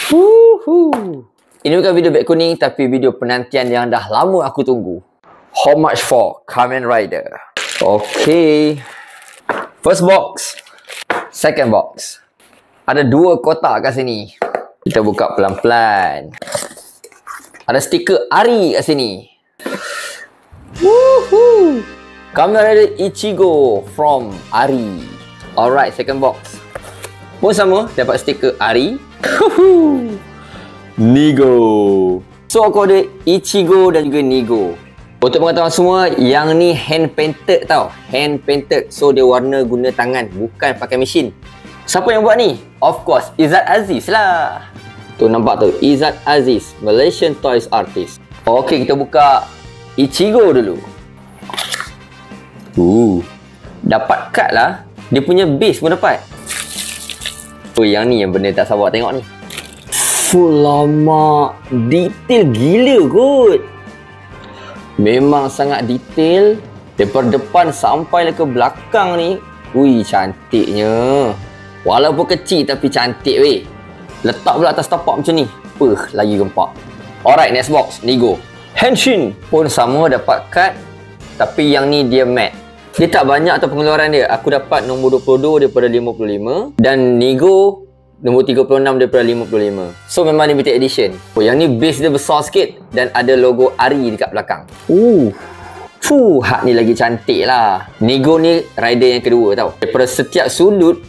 Ini bukan video beg kuning, tapi video penantian yang dah lama aku tunggu. How much for Kamen Rider? Okay. First box. Second box. Ada 2 kotak kat sini. Kita buka pelan-pelan. Ada stiker Ari kat sini. Woohoo! Kamen Rider Ichigo from Ari. Alright, second box. Pun sama, dapat stiker Ari. Nigo. So aku ada Ichigo dan juga Nigo. Untuk pengetahuan semua, yang ni hand painted tau. Hand painted. So dia warna guna tangan, bukan pakai mesin. Siapa yang buat ni? Of course, Izzat Aziz lah. Tu nampak tu, Izzat Aziz, Malaysian Toys Artist. Okey, kita buka Ichigo dulu. Dapat kad lah. Dia punya base pun dapat. Oh, yang ni yang benda tak sabar tengok ni. Full lama. Detail gila kot. Memang sangat detail. Daripada depan sampai ke belakang ni. Ui, cantiknya. Walaupun kecil tapi cantik weh. Letak pula atas tapak macam ni. Lagi gempak. Alright, next box. Nigo. Henshin pun sama dapat kad. Tapi yang ni dia matte. Dia tak banyak atau pengeluaran dia. Aku dapat nombor 22 daripada 55. Dan Nigo nombor 36 daripada 55. So memang limited edition. Yang ni base dia besar sikit. Dan ada logo Ari dekat belakang. Hak ni lagi cantik lah. Nigo ni rider yang kedua tau. Daripada setiap sudut,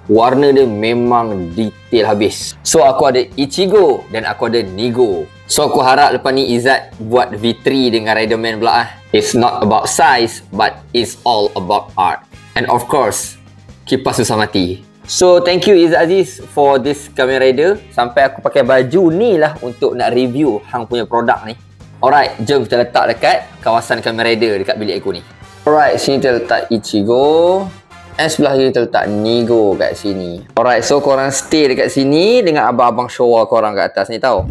warna dia memang detail habis. So aku ada Ichigo dan aku ada Nigo. So aku harap lepas ni Izzat buat V3 dengan Riderman pula lah. It's not about size, but it's all about art. And of course, kipas susah mati. So thank you Izzat Aziz for this Kamen Rider. Sampai aku pakai baju ni lah untuk nak review hang punya produk ni. Alright, jom kita letak dekat kawasan Kamen Rider dekat bilik aku ni. Alright, sini kita letak Ichigo. Dan sebelah kiri kita letak Nigo kat sini. Alright, so korang stay dekat sini dengan abang-abang Showa korang kat atas ni tau.